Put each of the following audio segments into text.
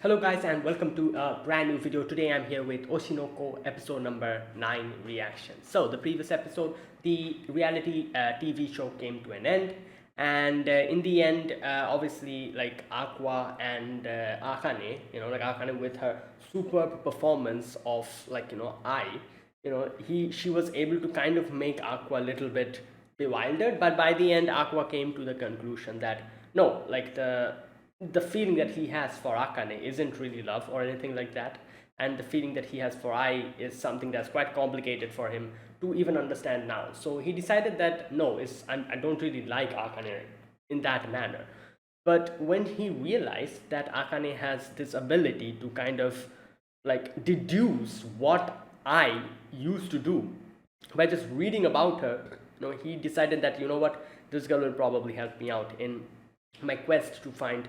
Hello guys and welcome to a brand new video. Today I'm here with Oshinoko episode number 9 reaction. So the previous episode, the reality TV show came to an end, and in the end, obviously like Aqua and Akane, like Akane with her superb performance of she was able to kind of make Aqua a little bit bewildered, but by the end Aqua came to the conclusion that no, like the feeling that he has for Akane isn't really love or anything like that. And the feeling that he has for Ai is something that's quite complicated for him to even understand now. So he decided that no, I don't really like Akane in that manner. But when he realized that Akane has this ability to kind of like deduce what I used to do by just reading about her, he decided that this girl will probably help me out in my quest to find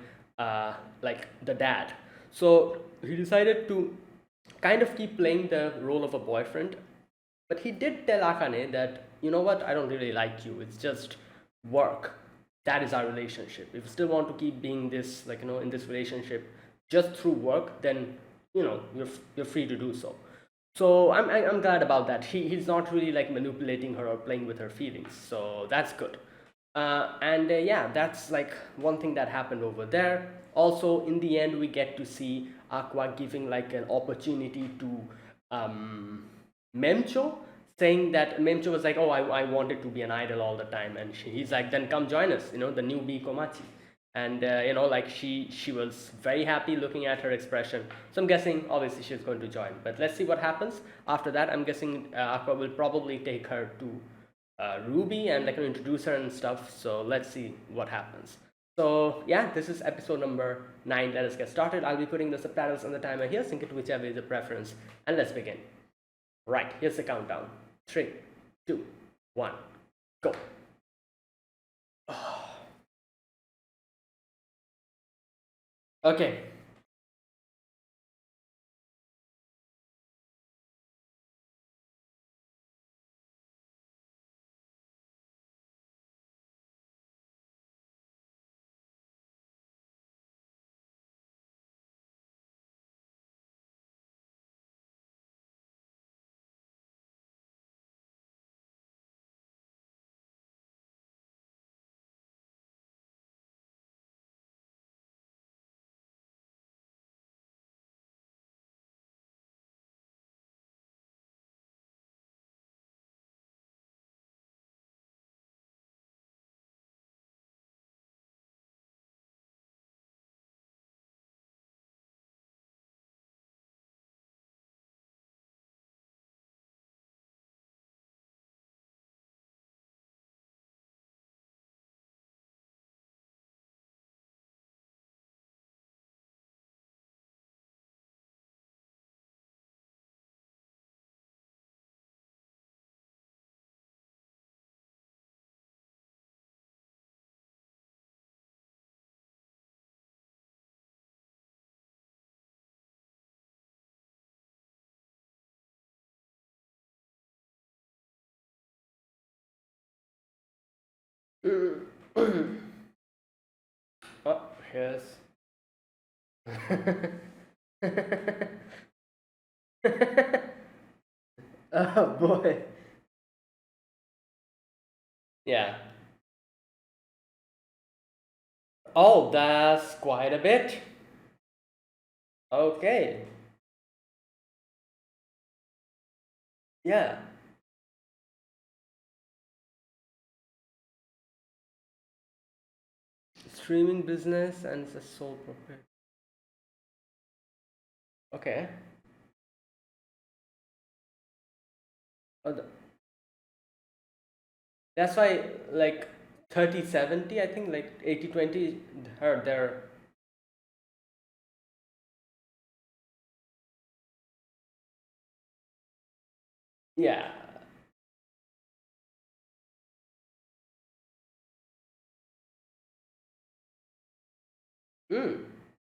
like the dad. So he decided to kind of keep playing the role of a boyfriend, but he did tell Akane that I don't really like you. It's just work. That is our relationship. If you still want to keep being this in this relationship just through work, then you're free to do so. So I'm glad about that. He's not really like manipulating her or playing with her feelings. So that's good. And yeah, that's like one thing that happened over there. Also, in the end, we get to see Aqua giving like an opportunity to um, Memcho, saying that Memcho was like, "Oh, I wanted to be an idol all the time," and he's like, "Then come join us, the newbie Komachi." And like she was very happy looking at her expression. So I'm guessing obviously she's going to join. But let's see what happens after that. I'm guessing Aqua will probably take her to Ruby and like introduce her and stuff. So let's see what happens. So yeah, this is episode number 9. Let us get started. I'll be putting the subtitles on the timer here, sync it to whichever is your preference, and let's begin. Right, here's the countdown. 3, 2, 1, go. Okay. Oh, here's. Oh boy. Yeah. Oh, that's quite a bit. Okay. Yeah. Streaming business and it's a sole proprietor. Okay. Oh, that's why like 30/70, I think, like 80/20, her there. Yeah. Mm.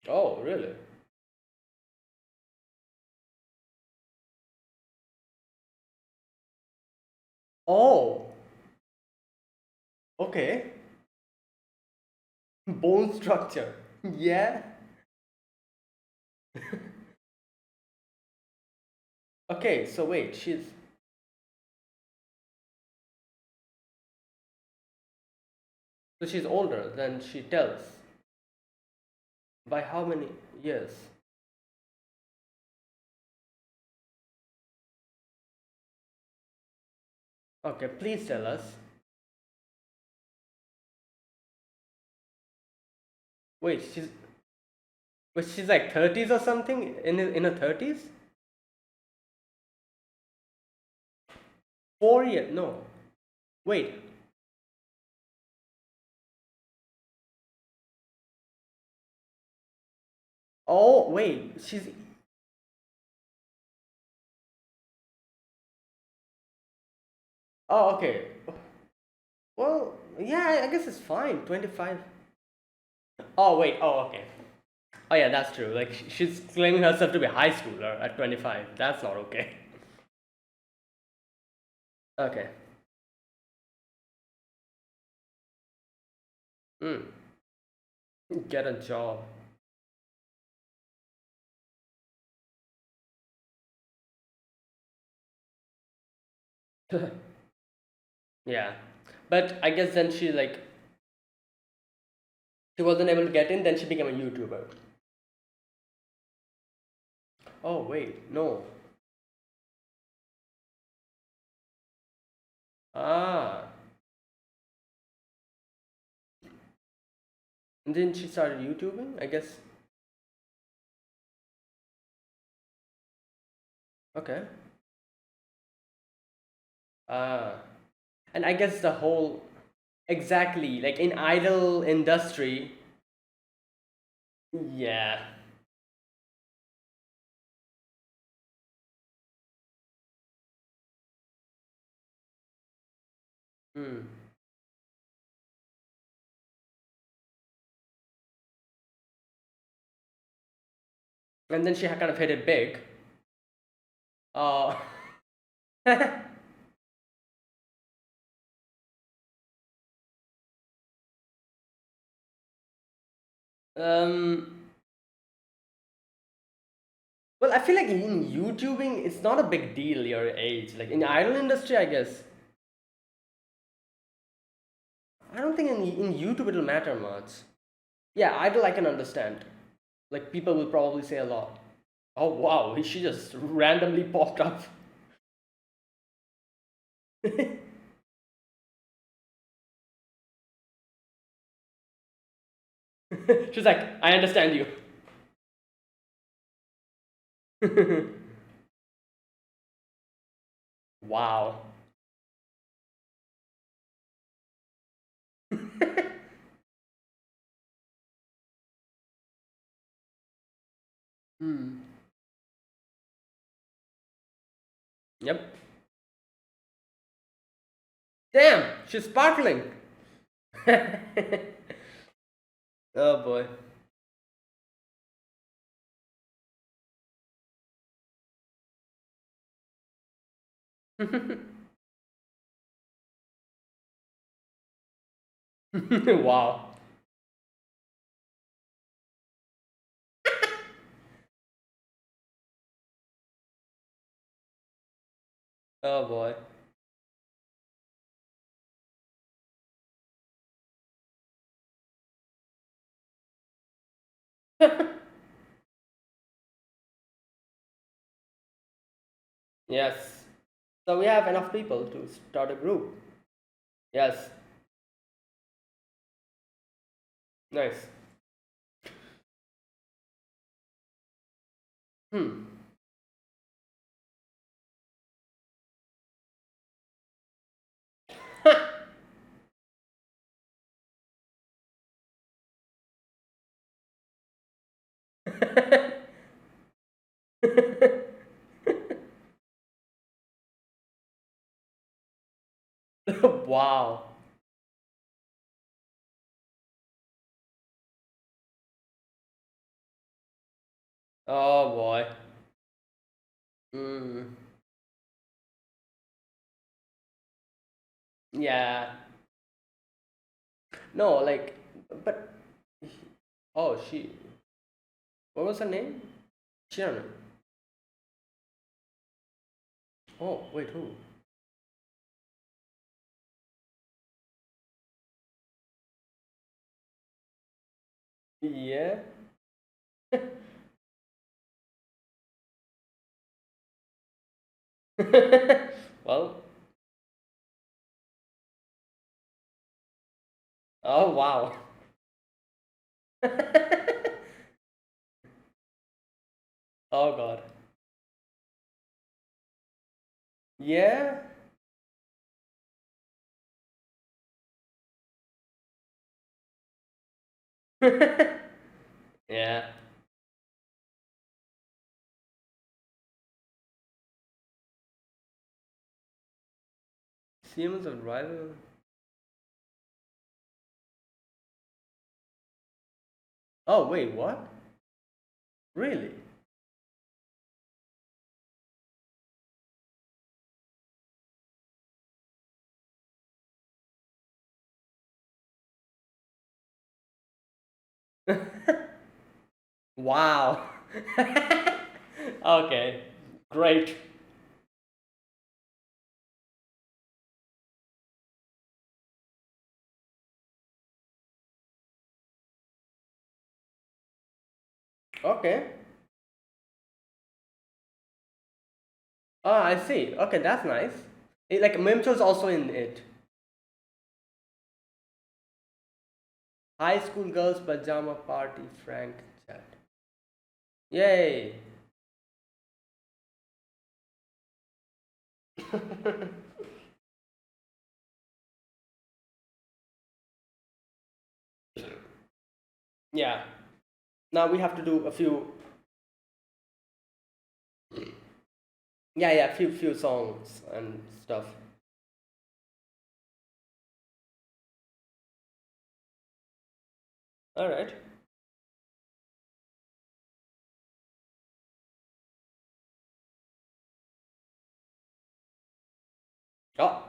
Oh, really? Oh, okay. Bone structure. Yeah. Okay, so wait, she's older than she tells. By how many years? Okay, please tell us. Wait, she's like 30s or something in her 30s? 4 years? No. Wait. Oh, wait. She's Oh, okay. Well, yeah, I guess it's fine. 25. Oh, wait. Oh, okay. Oh, yeah, that's true. Like she's claiming herself to be a high schooler at 25. That's not okay. Okay. Hmm. Get a job. Yeah. But I guess then she wasn't able to get in, then she became a YouTuber. Oh, wait. No. Ah. And then she started YouTubing, I guess. Okay. Ah. And I guess the whole exactly like in idol industry, yeah. Hmm. And then she kind of hit it big. Oh. um. Well, I feel like in YouTubing, it's not a big deal your age. Like in idol industry, I guess. I don't think in YouTube it'll matter much. Yeah, idol I can understand. Like people will probably say a lot. Oh wow, she just randomly popped up. She's like, I understand you. Wow. Hmm. Yep. Damn, she's sparkling. Oh boy. Wow. Oh boy. Yes. So we have enough people to start a group. Yes. Nice. Hmm. Wow. Oh boy. Hmm. Yeah. No, like, but oh, she. What was her name? Chairman. Oh, wait, who? Yeah. Well, oh wow. Oh God. Yeah. Yeah. Siemens of rival. Oh wait, what? Really? Wow. Okay. Great. Okay. Ah, I see. Okay, that's nice. Like Mimcho's also in it. High school girls pajama party Frank chat. Yay. Yeah. Now we have to do a few. Yeah, yeah, few songs and stuff. All right. Oh.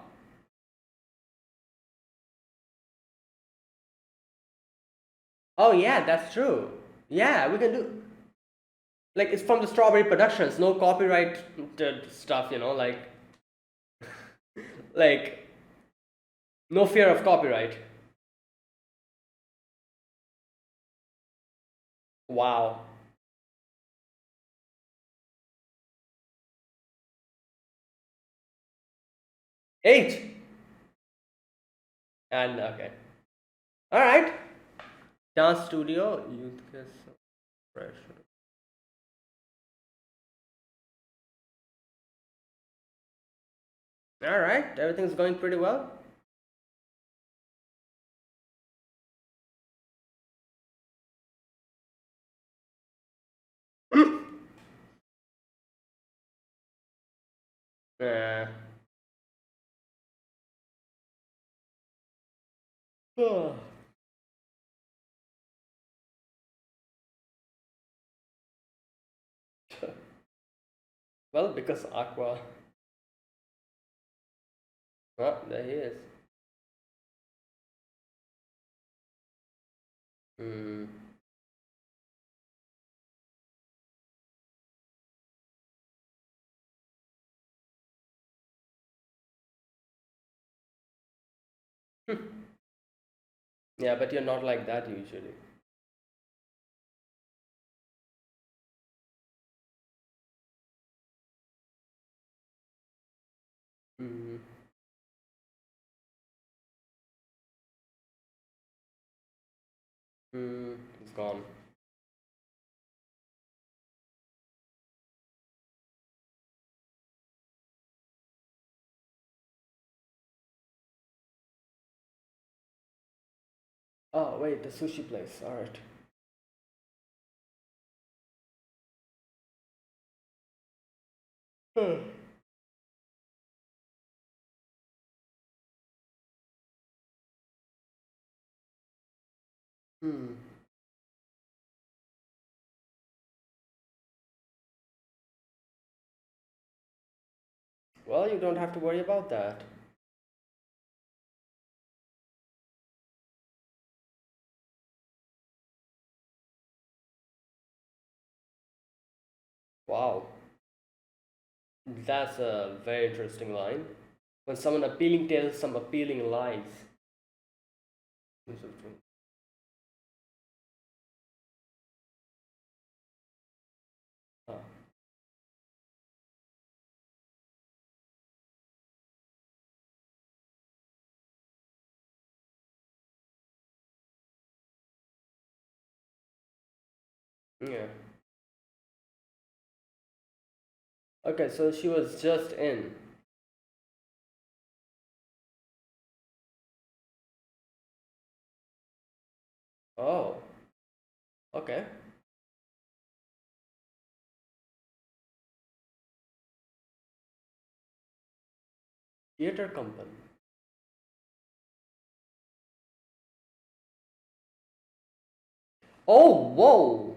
Oh yeah, that's true. Yeah, we can do. Like it's from the Strawberry Productions, no copyright stuff, like no fear of copyright. Wow. 8. And okay. All right. Dance studio, youth pressure. All right, everything's going pretty well. Uh, well, because Aqua. Oh, there he is. Hmm. Yeah, but you're not like that usually. Hmm. Hmm. It's gone. Oh, wait, the sushi place. All right. Hmm. Hmm. Well, you don't have to worry about that. Wow, that's a very interesting line. When someone appealing tells some appealing lies. Ah, yeah. Okay, so she was just in. Oh, okay. Theater company. Oh, whoa.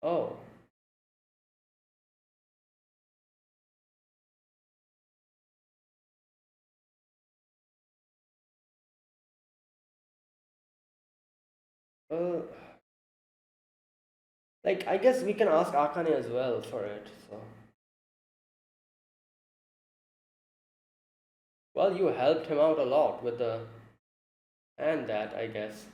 Oh, uh, like I guess we can ask Akane as well for it. So, well, you helped him out a lot with the and that, I guess.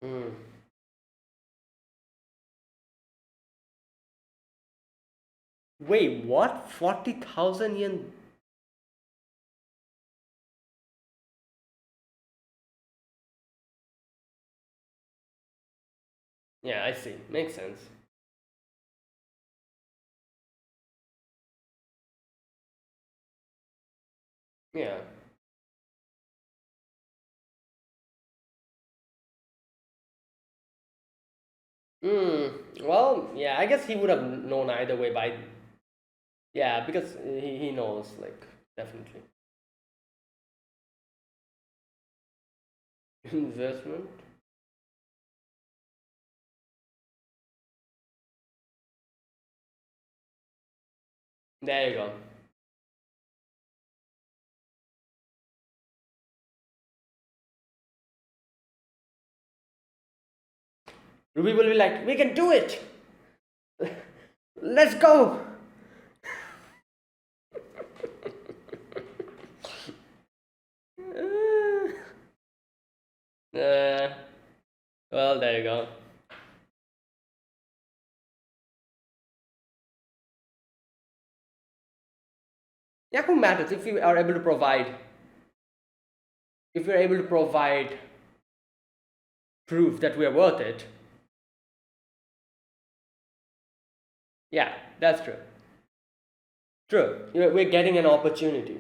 Hmm. Wait, what? 40,000 yen? Yeah, I see. Makes sense. Yeah. Hmm. Well, yeah, I guess he would have known either way by. Yeah, because he knows, like, definitely. Investment? There you go. Ruby will be like, we can do it! Let's go! Uh, well, there you go. Yeah, who matters if we are able to provide, if we're able to provide proof that we're worth it. Yeah, that's true. True. We're getting an opportunity.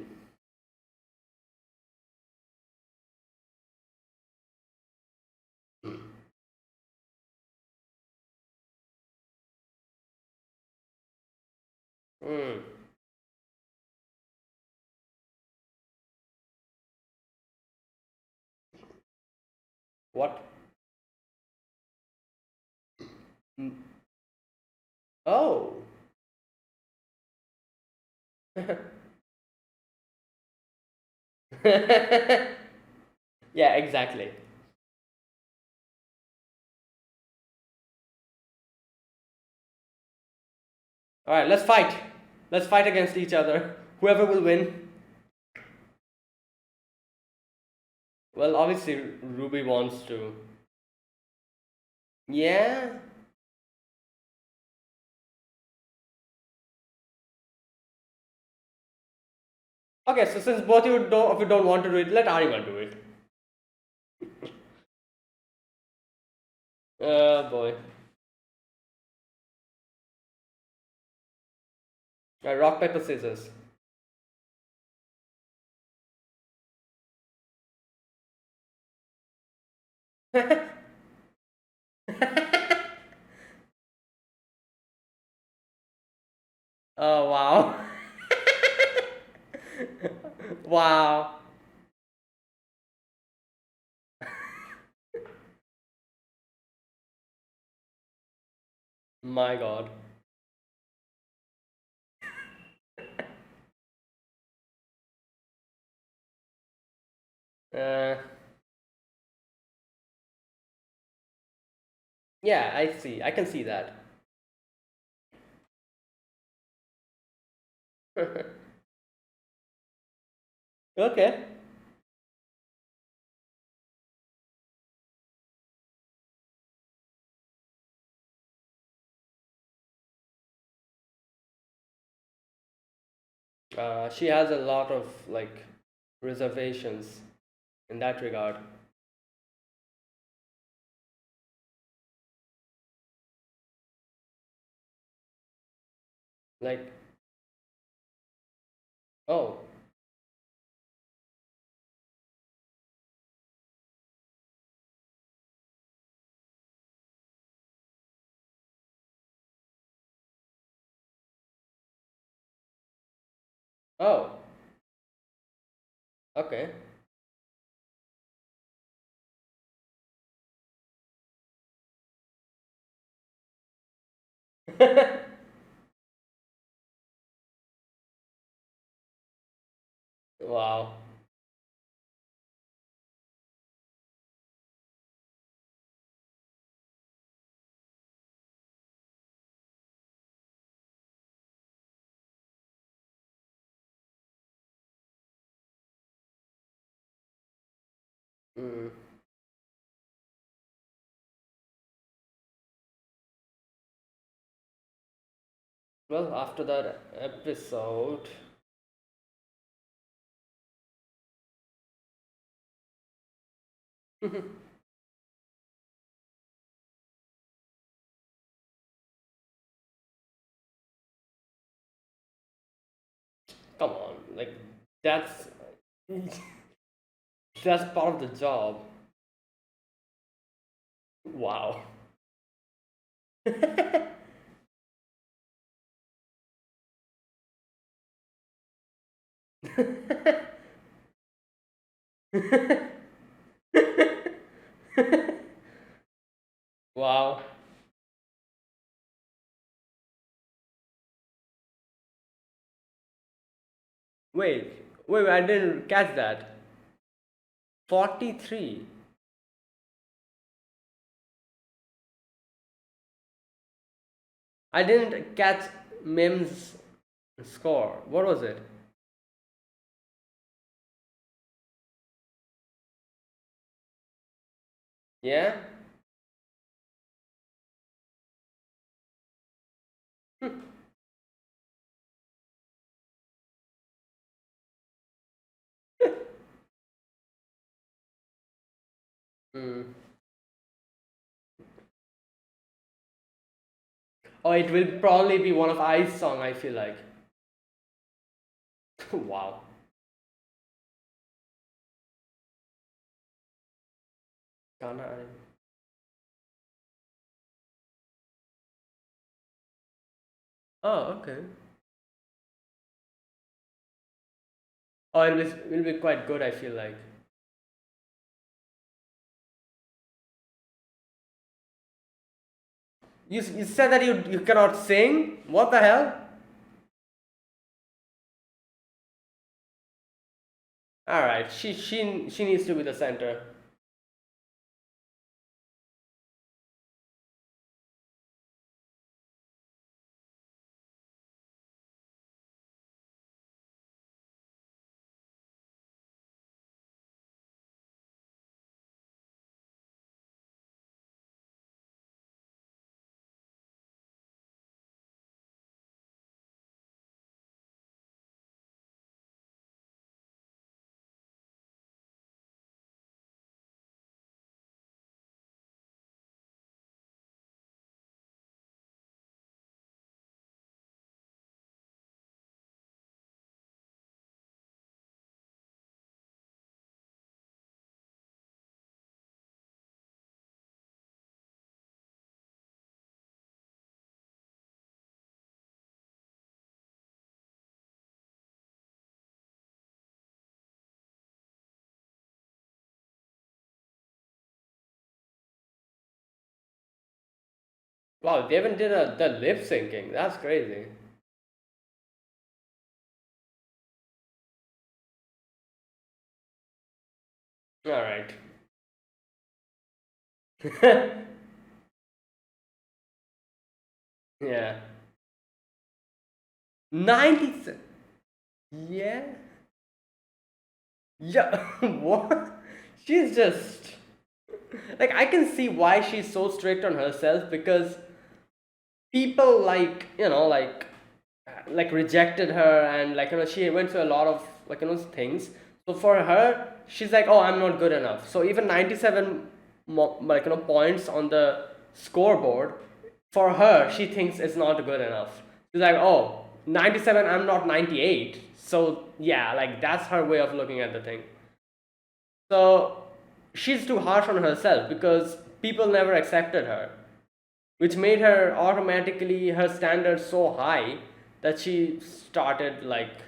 Hmm. What? Mm. Oh. Yeah, exactly. All right, let's fight. Let's fight against each other. Whoever will win. Well, obviously, Ruby wants to. Yeah. Okay, so since both you don't, if you don't want to do it, let Ariman do it. Boy. Rock, paper, scissors. Oh wow. Wow. My God. Uh, yeah, I see. I can see that. Okay. She has a lot of like reservations in that regard. Like, oh, oh, okay. Wow. Mm. Well, after that episode, come on, like that's that's part of the job. Wow. Wow. Wait, I didn't catch that. 43. I didn't catch Mim's score. What was it? Yeah? Hmm. Oh, it will probably be one of I's song, I feel like. Wow. Ghana. Oh, okay. Oh, it will be quite good, I feel like. You said that you cannot sing? What the hell? Alright, she needs to be the center. Wow, they even did the lip syncing. That's crazy. All right. Yeah. 90. Yeah. Yeah. What? She's just like, I can see why she's so strict on herself, because people, like rejected her, and she went through a lot of things. So for her, she's like, oh, I'm not good enough. So even 97 points on the scoreboard, for her, she thinks it's not good enough. She's like, oh, 97, I'm not 98. So yeah, like that's her way of looking at the thing. So she's too harsh on herself because people never accepted her, which made her automatically her standards so high that she started like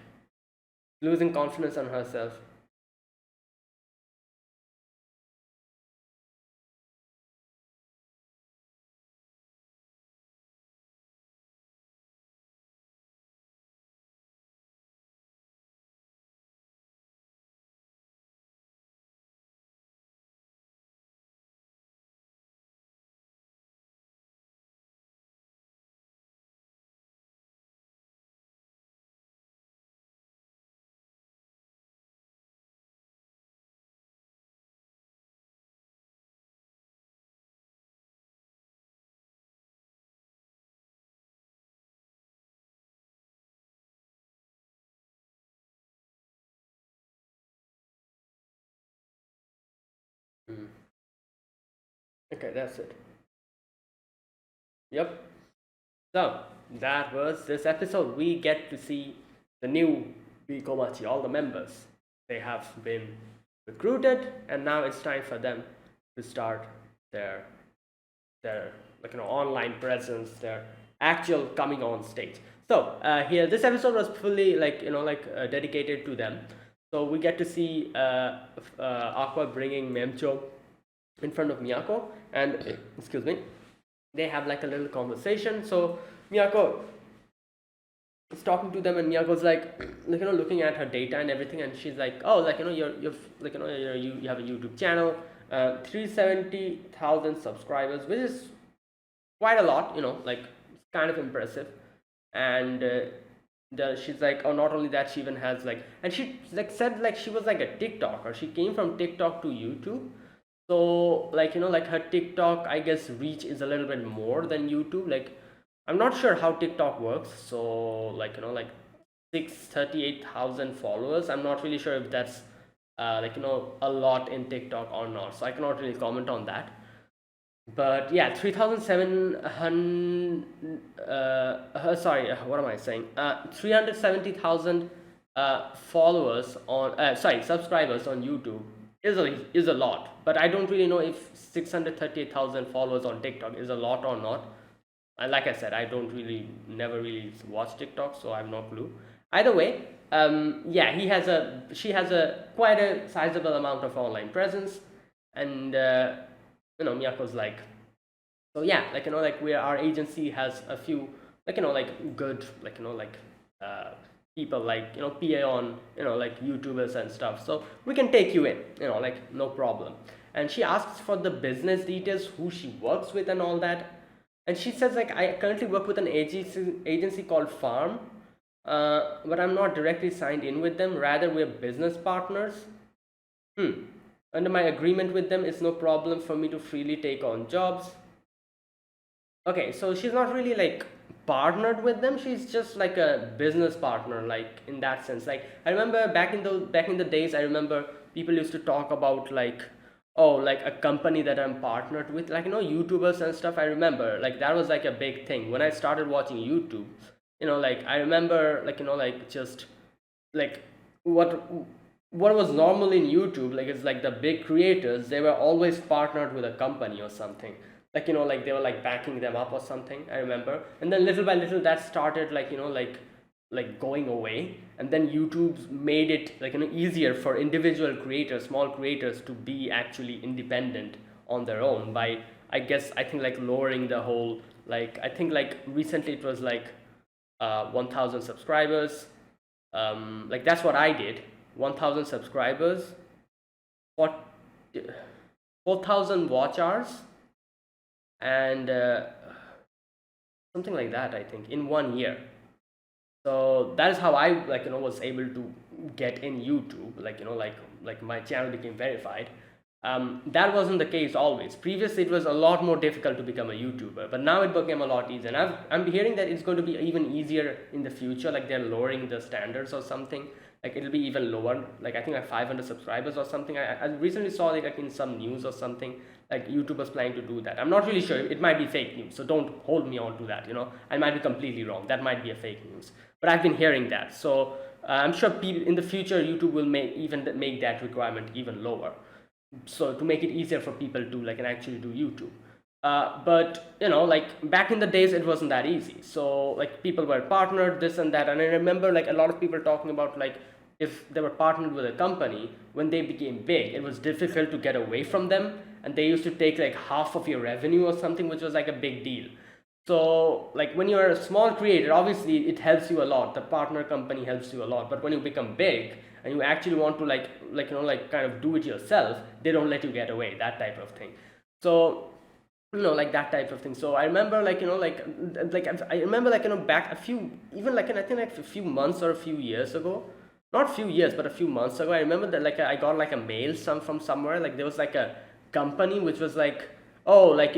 losing confidence on herself. Mm. Okay, that's it. Yep. So that was this episode. We get to see the new Bikomachi, all the members. They have been recruited, and now it's time for them to start their their online presence, their actual coming on stage. So here, this episode was fully dedicated to them. So we get to see Aqua bringing Memcho in front of Miyako, and excuse me, they have like a little conversation. So Miyako is talking to them, and Miyako's looking at her data and everything, and she's like, oh, you're you have a YouTube channel, 370,000 subscribers, which is quite a lot, kind of impressive. And she's like, oh, not only that, she even has like, and she like said like she was like a TikToker. She came from TikTok to YouTube. So like her TikTok, I guess, reach is a little bit more than YouTube. Like, I'm not sure how TikTok works. So like 638,000 followers. I'm not really sure if that's a lot in TikTok or not. So I cannot really comment on that. But yeah, 3,700, sorry, what am I saying? 370,000 followers on, sorry, subscribers on YouTube is a lot. But I don't really know if 638,000 followers on TikTok is a lot or not. And like I said, I don't really, never really watch TikTok, so I have no clue. Either way, yeah, she has a quite a sizable amount of online presence, and Miyako's like, so yeah, where our agency has a few good uh, people PA on YouTubers and stuff, so we can take you in, no problem. And she asks for the business details, who she works with and all that. And she says like, I currently work with an agency called Farm, but I'm not directly signed in with them, rather we're business partners. Hmm. Under my agreement with them, it's no problem for me to freely take on jobs. Okay, so she's not really like partnered with them. She's just like a business partner, like in that sense. Like, I remember back in the days, I remember people used to talk about like, oh, like a company that I'm partnered with, YouTubers and stuff. I remember like that was like a big thing when I started watching YouTube. Like I remember just like what what was normal in YouTube, like it's like the big creators, they were always partnered with a company or something. Like they were like backing them up or something, I remember. And then little by little that started like going away. And then YouTube made it easier for individual creators, small creators, to be actually independent on their own by, I guess, I think like lowering the whole Like I think like recently it was like 1,000 subscribers. Like that's what I did. 1,000 subscribers, what 4,000 watch hours, and something like that. I think in 1 year. So that is how I like was able to get in YouTube. Like like my channel became verified. That wasn't the case always. Previously, it was a lot more difficult to become a YouTuber, but now it became a lot easier. And I'm hearing that it's going to be even easier in the future. Like they're lowering the standards or something. Like it'll be even lower. Like I think like 500 subscribers or something. I recently saw like in some news or something. Like YouTube was planning to do that. I'm not really sure. It might be fake news, so don't hold me on to that. I might be completely wrong. That might be a fake news, but I've been hearing that. So I'm sure people in the future YouTube will make that requirement even lower, so to make it easier for people to like and actually do YouTube. But like back in the days it wasn't that easy, so like people were partnered this and that, and I remember like a lot of people talking about like if they were partnered with a company, when they became big it was difficult to get away from them, and they used to take like half of your revenue or something, which was like a big deal. So like when you're a small creator, obviously it helps you a lot, the partner company helps you a lot, but when you become big and you actually want to like kind of do it yourself, they don't let you get away, that type of thing. So like that type of thing. So I remember I remember back a few, even like I think like a few months or a few years ago, not a few years but a few months ago, I remember that like I got like a mail from somewhere, like there was like a company which was like, oh, like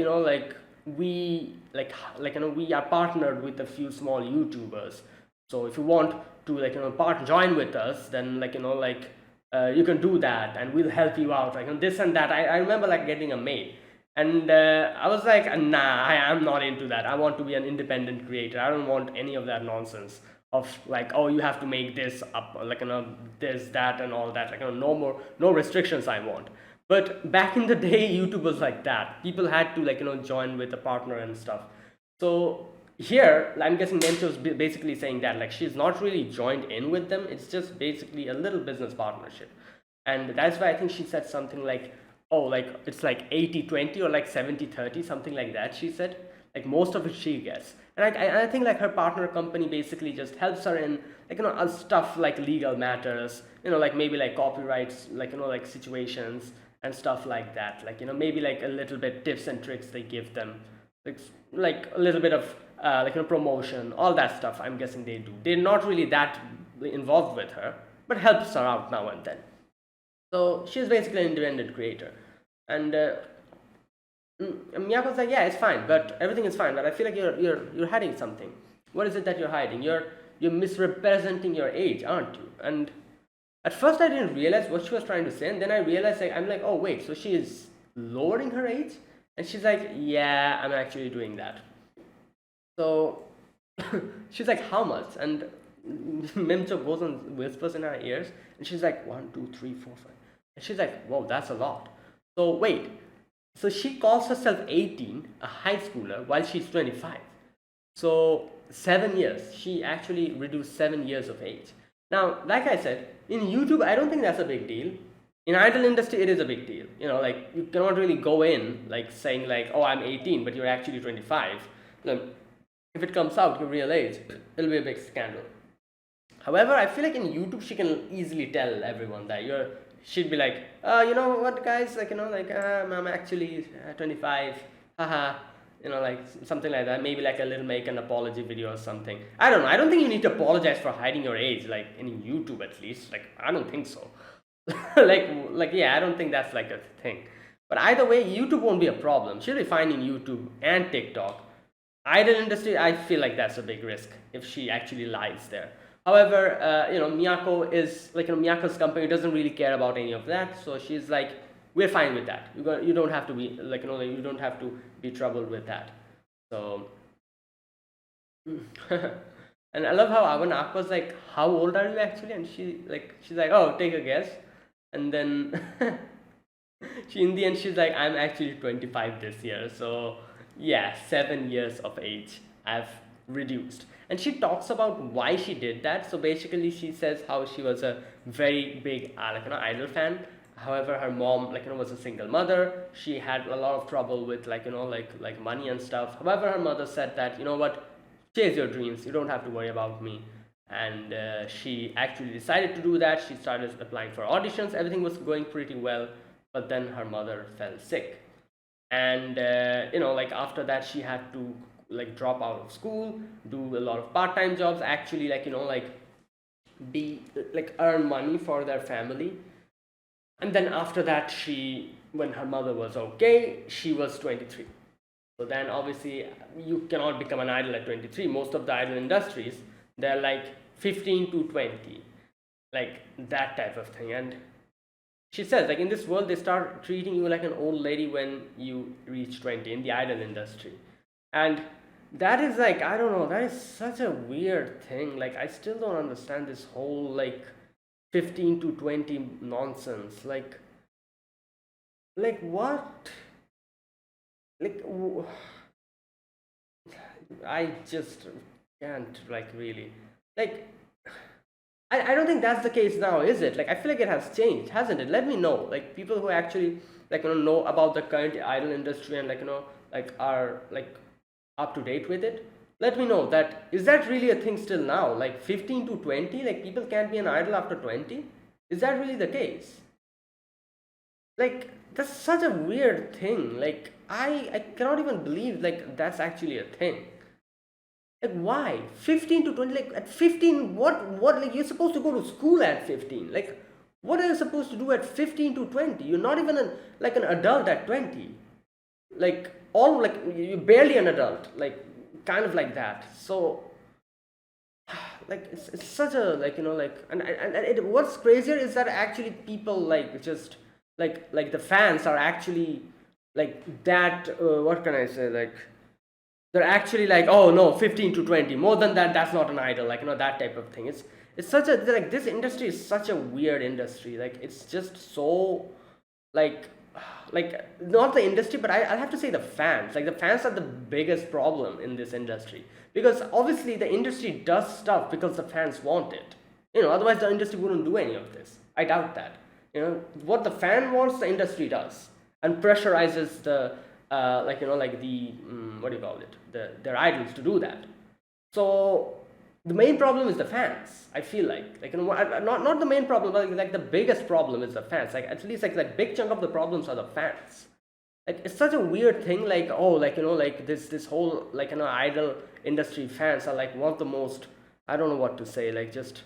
we we are partnered with a few small YouTubers, so if you want to join with us, then you can do that and we'll help you out, like this and that. I remember like getting a mail, and I was like, nah, I'm not into that. I want to be an independent creator. I don't want any of that nonsense of like, oh, you have to make this up, this, that, and all that. Like no more, no restrictions I want. But back in the day, YouTube was like that. People had to join with a partner and stuff. So here, I'm guessing Nemcha was basically saying that like she's not really joined in with them. It's just basically a little business partnership, and that's why I think she said something like, oh, like it's like 80-20 or like 70-30, something like that. She said like most of it she gets, and I think like her partner company basically just helps her in like stuff like legal matters, like maybe like copyrights, like situations and stuff like that, like maybe like a little bit tips and tricks they give them, like a little bit of promotion, all that stuff. I'm guessing they do. They're not really that involved with her, but helps her out now and then. So she's basically an independent creator, and Miyako's like, yeah, it's fine, but everything is fine, but I feel like you're hiding something. What is it that you're hiding? You're misrepresenting your age, aren't you? And at first I didn't realize what she was trying to say, and then I realized like I'm like, oh wait, so she is lowering her age? And she's like, yeah, I'm actually doing that. So she's like, how much? And Memcho goes and whispers in her ears, and she's like, 1, 2, 3, 4, 5. And she's like, whoa, that's a lot. So wait, so she calls herself 18, a high schooler, while she's 25. So 7 years. She actually reduced 7 years of age. Now, like I said, in YouTube, I don't think that's a big deal. In idol industry, it is a big deal. Like you cannot really go in like saying like, oh, I'm 18, but you're actually 25. If it comes out your real age, it'll be a big scandal. However, I feel like in YouTube, she can easily tell everyone that she'd be like, you know what, guys, I'm actually 25, haha, like something like that. Maybe like a little make an apology video or something. I don't know. I don't think you need to apologize for hiding your age, like in YouTube at least. Like I don't think so. Yeah, I don't think that's like a thing. But either way, YouTube won't be a problem. She'll be fine in YouTube and TikTok. Idol industry, I feel like that's a big risk if she actually lies there. However, Miyako is like Miyako's company doesn't really care about any of that, so she's like, we're fine with that. You don't have to be you don't have to be troubled with that. So, and I love how when Ak was like, how old are you actually? And she's like, oh, take a guess, and then in the end she's like, I'm actually 25 this year. So yeah, 7 years of age I've reduced. And she talks about why she did that. So basically she says how she was a very big idol fan, However, her mom, was a single mother. She had a lot of trouble with, like money and stuff. However, her mother said that, you know what, chase your dreams. You don't have to worry about me. And she actually decided to do that. She started applying for auditions. Everything was going pretty well. But then her mother fell sick, and after that she had to drop out of school, do a lot of part-time jobs, actually be earn money for their family. And then after that, when her mother was okay, she was 23. So then obviously you cannot become an idol at 23. Most of the idol industries, they're like 15 to 20, like that type of thing. And she says, like, in this world they start treating you like an old lady when you reach 20 in the idol industry. And that is, like, I don't know, that is such a weird thing. Like, I still don't understand this whole, like, 15 to 20 nonsense. Like what? Like, I just can't, like, really. Like, I don't think that's the case now, is it? Like, I feel like it has changed, hasn't it? Let me know. Like, people who actually, know about the current idol industry and, are, like, up to date with it. Let me know that, is that really a thing still now? Like, 15 to 20? Like, people can't be an idol after 20? Is that really the case? Like, that's such a weird thing. Like, I cannot even believe, like, that's actually a thing. Like, why 15 to 20? Like, at 15, what like, you're supposed to go to school at 15. Like, what are you supposed to do at 15 to 20? You're not even like an adult at 20. Like, all, like, you're barely an adult, like, kind of like that. So, like, it's such a, what's crazier is that actually people, like, just like the fans are actually like that, what can I say, like, they're actually like, oh no, 15 to 20, more than that, that's not an idol, like, that type of thing. It's such a, like, this industry is such a weird industry. Like, it's just so, like not the industry, but I have to say the fans. Like, the fans are the biggest problem in this industry, because obviously the industry does stuff because the fans want it. Otherwise the industry wouldn't do any of this. I doubt that. What the fan wants, the industry does, and pressurizes the the what do you call it, their idols to do that. So the main problem is the fans. I feel not the main problem, but like the biggest problem is the fans. Like, at least like big chunk of the problems are the fans. Like, it's such a weird thing. Like, oh, like this whole, idol industry fans are like one of the most, I don't know what to say, like, just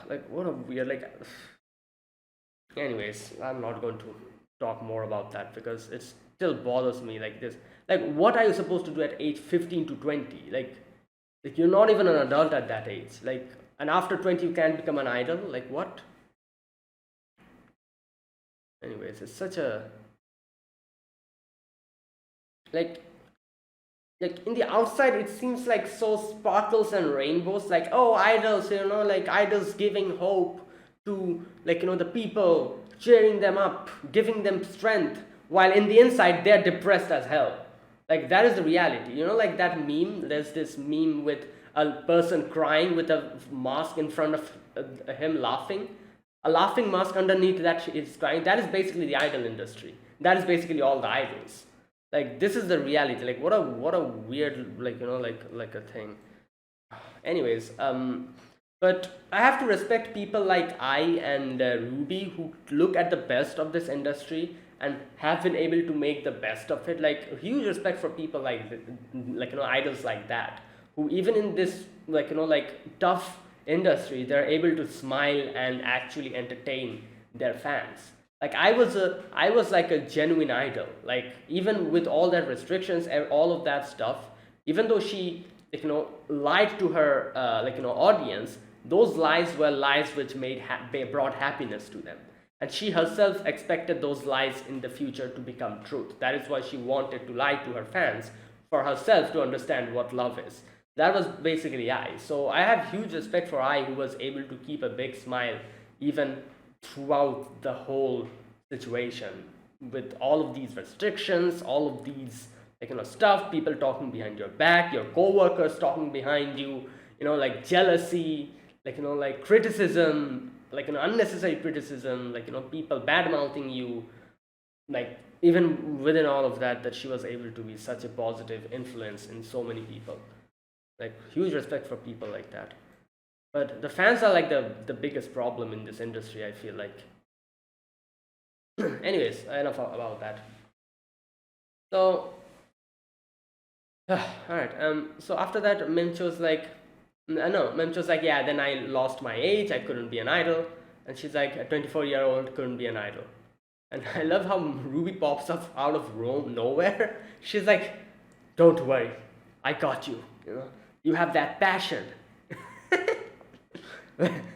like, what a weird, like, anyways, I'm not going to talk more about that because it still bothers me. Like, this, like, what are you supposed to do at age 15 to 20? Like, you're not even an adult at that age. Like, and after 20 you can't become an idol. Like, what? Anyways, it's such a, like in the outside it seems like so sparkles and rainbows, like, oh, idols, like, idols giving hope to, the people, cheering them up, giving them strength, while in the inside they're depressed as hell. Like, that is the reality. Like that meme, there's this meme with a person crying with a mask in front of him laughing, a laughing mask underneath that is crying. That is basically the idol industry. That is basically all the idols. Like, this is the reality. Like, what a weird, like a thing. Anyways, but I have to respect people like I and Ruby, who look at the best of this industry and have been able to make the best of it. Like, huge respect for people idols like that, who even in this, tough industry, they're able to smile and actually entertain their fans. Like, I was like a genuine idol. Like, even with all that restrictions and all of that stuff, even though she, lied to her audience, those lies were lies which brought happiness to them, and she herself expected those lies in the future to become truth. That is why she wanted to lie to her fans, for herself to understand what love is. That was basically I. So I have huge respect for I, who was able to keep a big smile even throughout the whole situation, with all of these restrictions, all of these stuff, people talking behind your back, your co-workers talking behind you, like jealousy, like criticism, like unnecessary criticism, like people bad mouthing you, like even within all of that, that she was able to be such a positive influence in so many people. Like huge respect for people like that. But the fans are like the biggest problem in this industry, I feel like. Anyways, enough about that. So, all right. So after that, Mimcho's like, no, Mimcho's like, yeah. Then I lost my age. I couldn't be an idol. And she's like, a 24-year-old couldn't be an idol. And I love how Ruby pops up out of Rome nowhere. She's like, don't worry, I got you. You have that passion.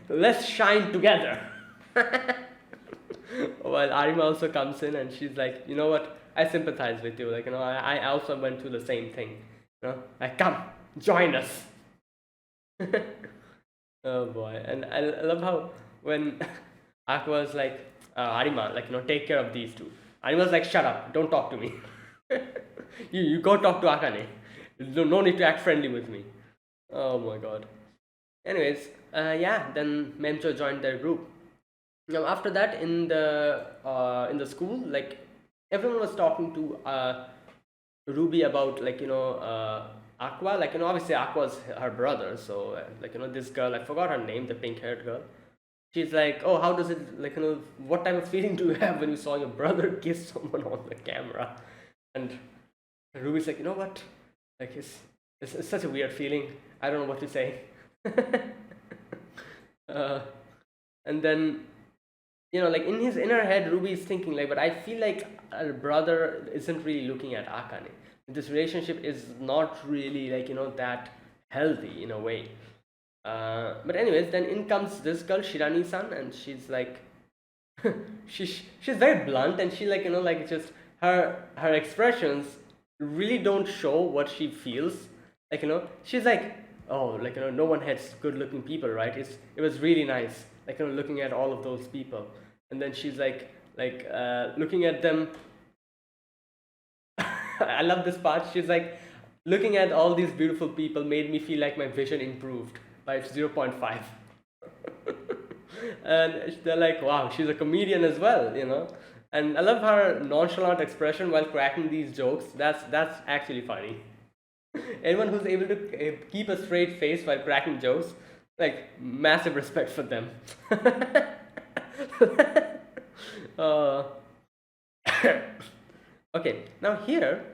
Let's shine together. Well, Arima also comes in and she's like, you know what? I sympathize with you. Like, I also went through the same thing. Like, come, join us. Oh boy. And I love how when Aqua's like, Arima, like, take care of these two. Arima's like, shut up, don't talk to me. you go talk to Akane. No need to act friendly with me. Oh my god. Anyways, yeah, then Memcho joined their group. Now after that, in the school, like everyone was talking to Ruby about like Aqua, like obviously Aqua's her brother, so like this girl, I forgot her name, the pink haired girl. She's like, oh, how does it like what type of feeling do you have when you saw your brother kiss someone on the camera? And Ruby's like, you know what, like it's such a weird feeling. I don't know what to say. And then like in her head, Ruby is thinking like, but I feel like her brother isn't really looking at Akane. This relationship is not really like that healthy in a way. But anyways, then in comes this girl Shirani-san, and she's like, she's very blunt, and she like like just her expressions really don't show what she feels. Like she's like, oh, like no one has good looking people, right? It was really nice, like looking at all of those people, and then she's like looking at them. I love this part. She's like, looking at all these beautiful people made me feel like my vision improved by 0.5. And they're like, wow, she's a comedian as well, and I love her nonchalant expression while cracking these jokes. That's actually funny. Anyone who's able to keep a straight face while cracking jokes, like massive respect for them. uh, okay, now here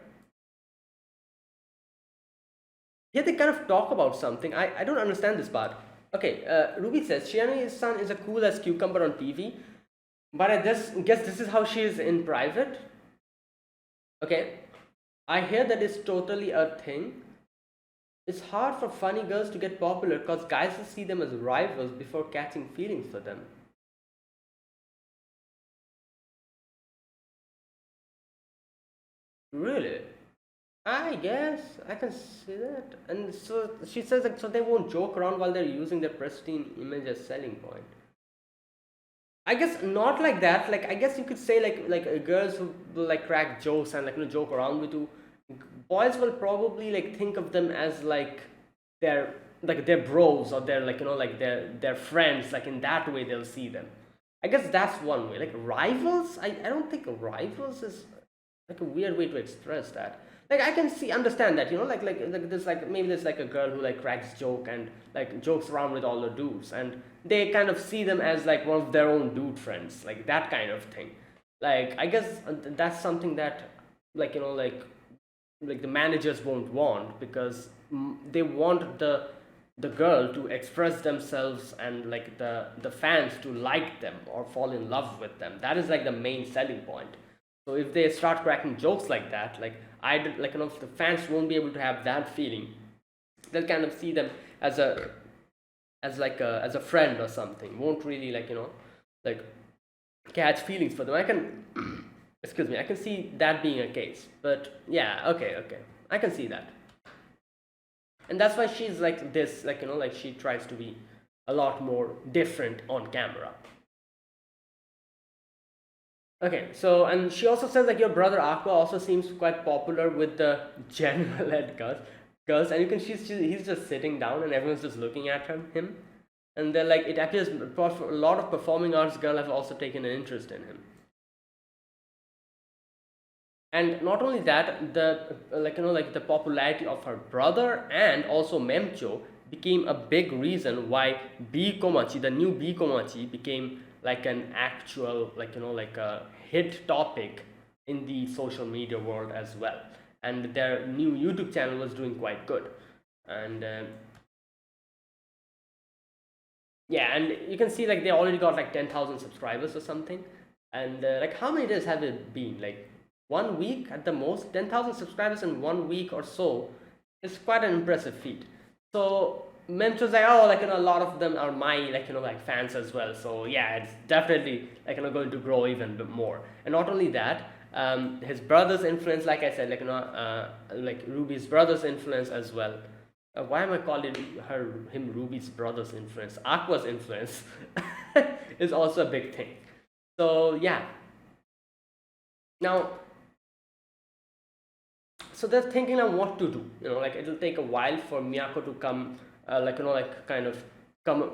they kind of talk about something. I don't understand this part. Okay, Ruby says Shianae-san is as cool as cucumber on TV, but I just guess this is how she is in private. Okay, I hear that is totally a thing. It's hard for funny girls to get popular because guys will see them as rivals before catching feelings for them. Really? I guess I can see that. And so she says like, so they won't joke around while they're using their pristine image as selling point. I guess not like that. Like I guess you could say girls who will like crack jokes and like joke around with you. Boys will probably like think of them as their their bros, or their their friends. Like in that way they'll see them. I guess that's one way. Like rivals, I don't think rivals is like a weird way to express that. Like I can understand that, like there's maybe there's like a girl who like cracks joke and like jokes around with all the dudes, and they kind of see them as like one of their own dude friends, like that kind of thing. Like I guess that's something that like like the managers won't want, because they want the girl to express themselves, and like the fans to like them or fall in love with them. That is like the main selling point. So if they start cracking jokes like that, like the fans won't be able to have that feeling. They'll kind of see them as as a friend or something. Won't really like catch feelings for them. I can excuse me, I can see that being a case. But yeah, okay, I can see that. And that's why she's like this, like she tries to be a lot more different on camera. Okay, so and she also says like your brother Aqua also seems quite popular with the general ed girls, and you can he's just sitting down and everyone's just looking at him. And then like it appears a lot of performing arts girls have also taken an interest in him. And not only that, the like the popularity of her brother and also Memcho became a big reason why B Komachi, the new B Komachi, became like an actual like a hit topic in the social media world as well. And their new YouTube channel was doing quite good. And yeah, and you can see like they already got like 10,000 subscribers or something. And like how many days have it been? Like 1 week at the most. 10,000 subscribers in 1 week or so is quite an impressive feat. So Mems was like, oh, like a lot of them are my like fans as well. So yeah, it's definitely going to grow even bit more. And not only that, his brother's influence, like I said, like Ruby's brother's influence as well. Why am I calling him Ruby's brother's influence? Aqua's influence is also a big thing. So yeah. Now, so they're thinking on what to do. Like it'll take a while for Miyako to come, like kind of come,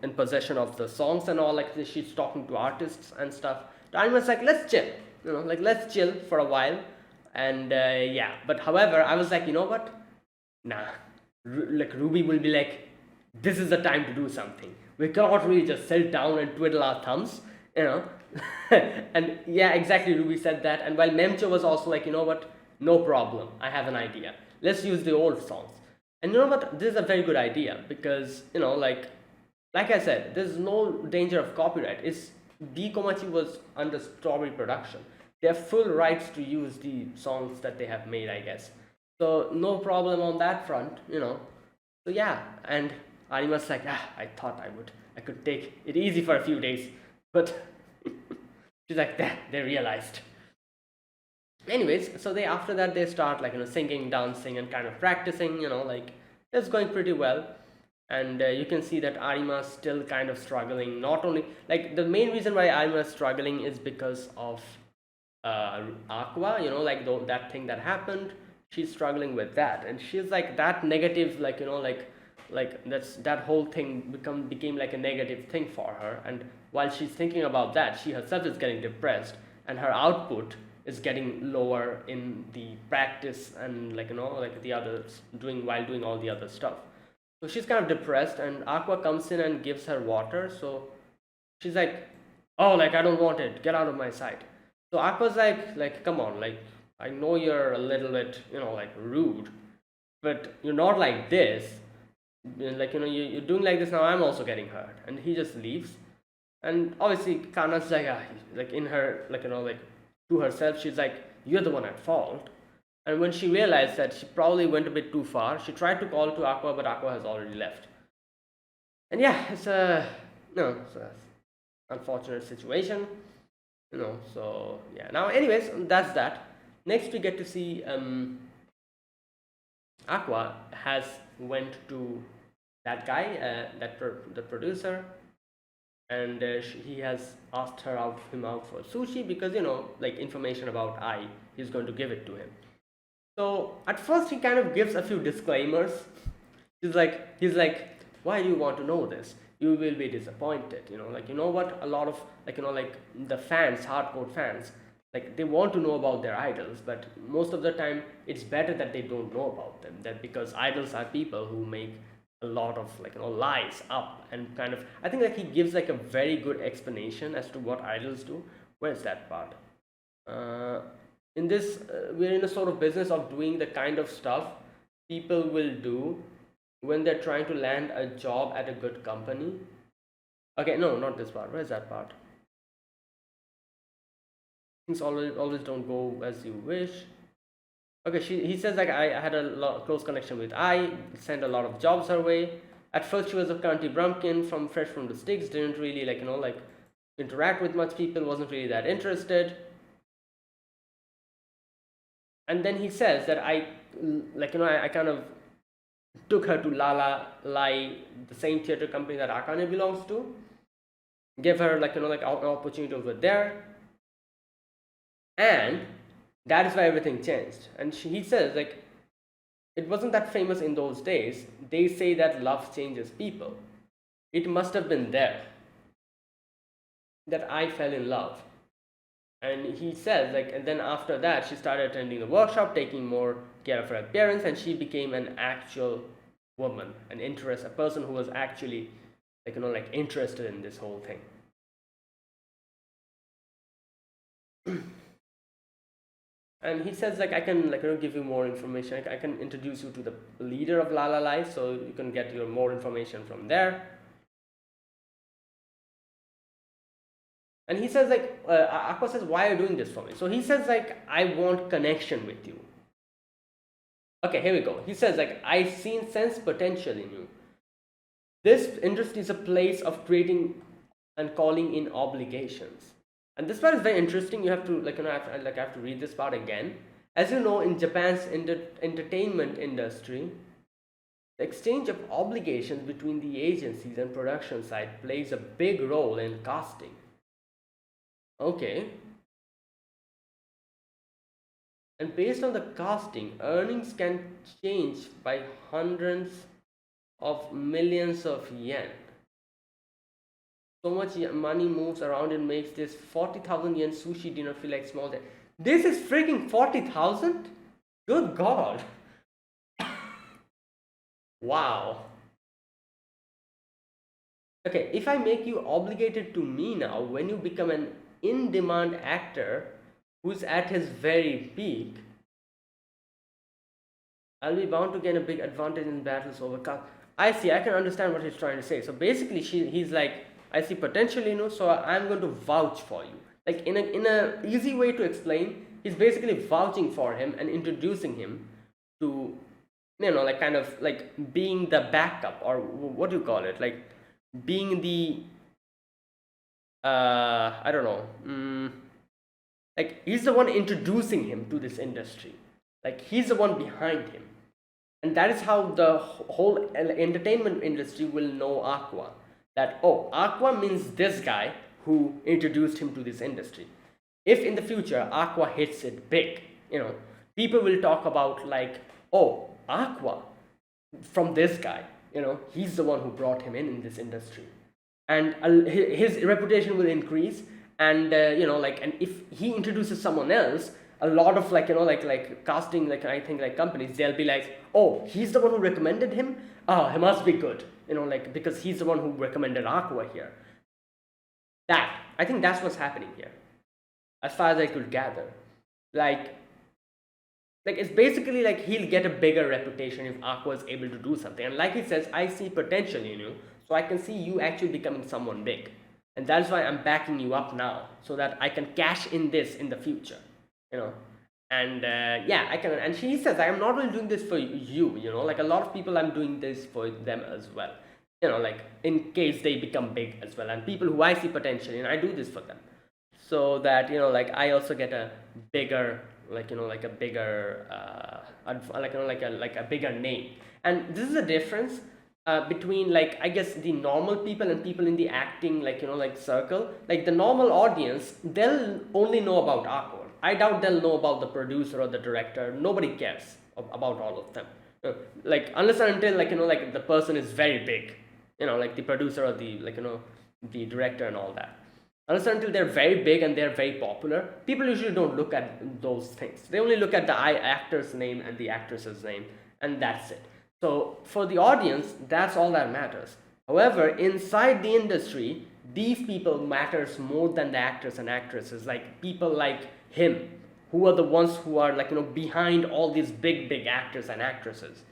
in possession of the songs and all. Like she's talking to artists and stuff. Anime's like, let's chill. Like let's chill for a while. And yeah, but however, I was like, you know what? Nah, like Ruby will be like, this is the time to do something. We cannot really just sit down and twiddle our thumbs, and yeah, exactly, Ruby said that. And while Memcho was also like, you know what, no problem, I have an idea, let's use the old songs. And you know what, this is a very good idea because like I said, there's no danger of copyright. It's B Komachi was under Strawberry Production. They have full rights to use the songs that they have made, I guess. So no problem on that front. So yeah, and Anima's like, I thought I could take it easy for a few days, but she's like, they realized. Anyways, so they after that they start singing, dancing, and kind of practicing. Like it's going pretty well. And you can see that Arima's still kind of struggling. Not only like the main reason why Arima is struggling is because of Aqua. That thing that happened. She's struggling with that, and she's like that negative, that whole thing became like a negative thing for her. And while she's thinking about that, she herself is getting depressed, and her output is getting lower in the practice and like the others doing all the other stuff. So she's kind of depressed, and Aqua comes in and gives her water. So she's like, oh, like I don't want it, get out of my sight. So Aqua's like come on, like I know you're a little bit like rude, but you're not like this. Like you're doing like this now, I'm also getting hurt. And he just leaves. And obviously Kana's like in her like to herself, she's like, you're the one at fault. And when she realized that she probably went a bit too far, she tried to call to Aqua, but Aqua has already left. And yeah, it's it's a unfortunate situation. So yeah. Now anyways, that's that. Next we get to see Aqua has went to that guy, the producer, and he has asked him out for sushi because like information about he's going to give it to him. So at first he kind of gives a few disclaimers. He's like, why do you want to know this? You will be disappointed. Like what, a lot of like the fans, hardcore fans, like they want to know about their idols, but most of the time it's better that they don't know about them. That because idols are people who make a lot of lies up, and kind of I think he gives like a very good explanation as to what idols do. Where's that part? In this we're in a sort of business of doing the kind of stuff people will do when they're trying to land a job at a good company. Okay, no, not this part. Where's that part? Things always don't go as you wish. Okay, he says like I had a close connection with sent a lot of jobs her way. At first she was a Kanti Brumpkin fresh from the sticks, didn't really like interact with much people, wasn't really that interested. And then he says that I kind of took her to Lala Lai, the same theater company that Akane belongs to. Gave her an opportunity over there. And that is why everything changed. And he says like it wasn't that famous in those days. They say that love changes people. it must have been there that I fell in love. And he says, like, and then after that, she started attending the workshop, taking more care of her appearance, and she became an actual woman, a person who was actually, like, like interested in this whole thing. And he says, like, I can, like, give you more information. I can introduce you to the leader of Lala Life, so you can get your more information from there. And he says, like, Aqua says, why are you doing this for me? So he says, like, I want connection with you. Okay, here we go. He says, like, I sense potential in you. This industry is a place of creating and calling in obligations. And this part is very interesting. You have to, like, I have to read this part again. As you know, in Japan's entertainment industry, the exchange of obligations between the agencies and production side plays a big role in casting. Okay. And based on the casting, earnings can change by hundreds of millions of yen. So much money moves around and makes this 40,000 yen sushi dinner feel like small. This is freaking 40,000? Good God. Wow. Okay, if I make you obligated to me now, when you become an in-demand actor who's at his very peak, I'll be bound to gain a big advantage in battles over cast. I see, I can understand what he's trying to say. So basically, he's like, I see potential in you, so I'm going to vouch for you. Like, in a easy way to explain, he's basically vouching for him and introducing him to, like, kind of like being the backup, or what do you call it? Like, being the, I don't know, like, he's the one introducing him to this industry. Like, he's the one behind him. And that is how the whole entertainment industry will know Aqua. That, oh, Aqua means this guy who introduced him to this industry. If in the future Aqua hits it big, people will talk about, like, oh, Aqua from this guy, he's the one who brought him in this industry. And his reputation will increase. And, like, and if he introduces someone else, a lot of, like, like casting, like, I think, like, companies, they'll be like, oh, he's the one who recommended him, oh, he must be good, like, because he's the one who recommended Aqua here. I think that's what's happening here, as far as I could gather. Like, it's basically like he'll get a bigger reputation if Aqua is able to do something. And like he says, I see potential in you, so I can see you actually becoming someone big. And that's why I'm backing you up now, so that I can cash in this in the future. And yeah, I can. And she says, I am not only doing this for you, like, a lot of people, I'm doing this for them as well, like, in case they become big as well, and people who I see potential in, I do this for them, so that, like, I also get a bigger, like, like a bigger like a bigger name. And this is a difference between, like, I guess, the normal people and people in the acting, like, like, circle. Like, the normal audience, they'll only know about Aqua. I doubt they'll know about the producer or the director. Nobody cares about all of them. Like, unless and until, like, like, the person is very big, like the producer or the, like, the director and all that. Unless and until they're very big and they're very popular, people usually don't look at those things. They only look at the actor's name and the actress's name, and that's it. So for the audience, that's all that matters. However, inside the industry, these people matters more than the actors and actresses. Like, people like him, who are the ones who are, like, behind all these big actors and actresses.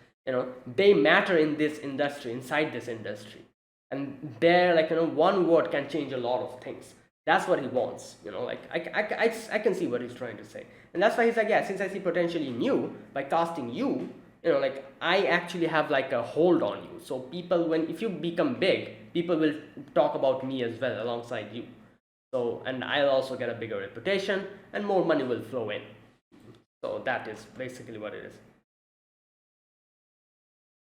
They matter in this industry, inside this industry. And they're, like, one word can change a lot of things. That's what he wants. Like, I can see what he's trying to say. And that's why he's like, yeah, since I see potential in you, by casting you, like, I actually have, like, a hold on you. So people, if you become big, people will talk about me as well alongside you. So, and I'll also get a bigger reputation and more money will flow in. So that is basically what it is.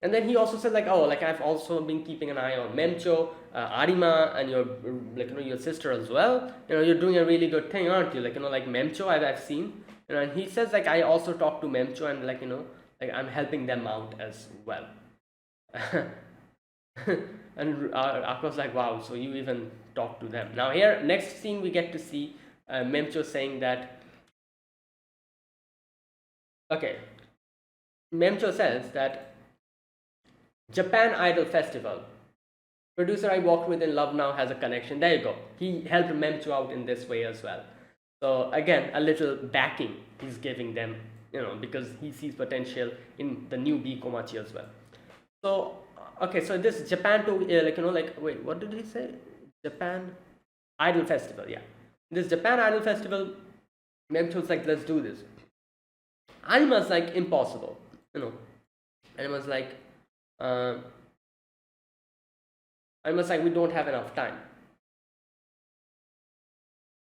And then he also said, like, oh, like, I've also been keeping an eye on Memcho, Arima, and your, like, your sister as well. You're doing a really good thing, aren't you? Like, like, Memcho, I've seen. And he says, like, I also talk to Memcho, and, like, like, I'm helping them out as well. And Aqua's like, wow, so you even talk to them. Now here, next scene we get to see Memcho saying that, okay, Memcho says that Japan Idol Festival. Producer I worked with in Love Now has a connection. There you go. He helped Memcho out in this way as well. So again, a little backing he's giving them, because he sees potential in the new B Komachi as well. So okay, so this Japan to wait, what did he say? Japan Idol Festival, yeah. This Japan Idol Festival, Memcho's like, let's do this. Anima's like, impossible, Anima's like, uh, Anima's like, we don't have enough time.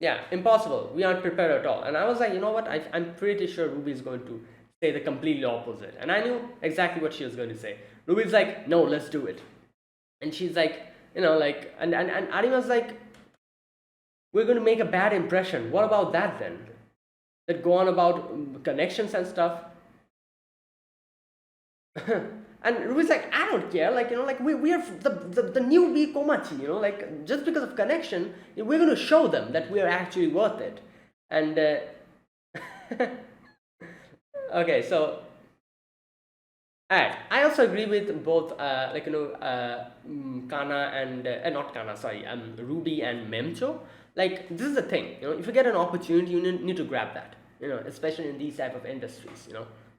Yeah, impossible. We aren't prepared at all. And I was like, you know what? I'm pretty sure Ruby is going to say the completely opposite. And I knew exactly what she was going to say. Ruby's like, no, let's do it. And she's like, and Arima's like, we're going to make a bad impression. What about that then? That go on about connections and stuff. And Ruby's like, I don't care, we are the new B Komachi, just because of connection, we're going to show them that we are actually worth it. And okay, so alright, I also agree with both Kana and not Kana, sorry, Ruby and Memcho. Like, this is the thing, if you get an opportunity, you need to grab that, especially in these type of industries,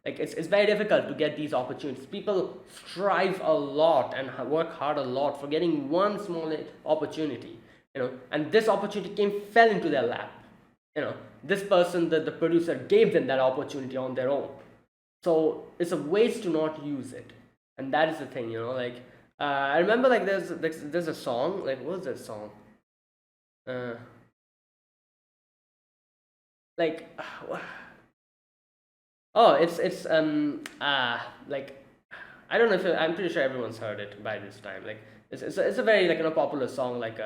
Like, it's very difficult to get these opportunities. People strive a lot and work hard a lot for getting one small opportunity, and this opportunity fell into their lap. This person, the producer, gave them that opportunity on their own. So it's a waste to not use it, and that is the thing, I remember, like, there's a song, like, what was that song? Like, oh, it's like, I don't know if I'm pretty sure everyone's heard it by this time. Like, it's a very, like, popular song. Like,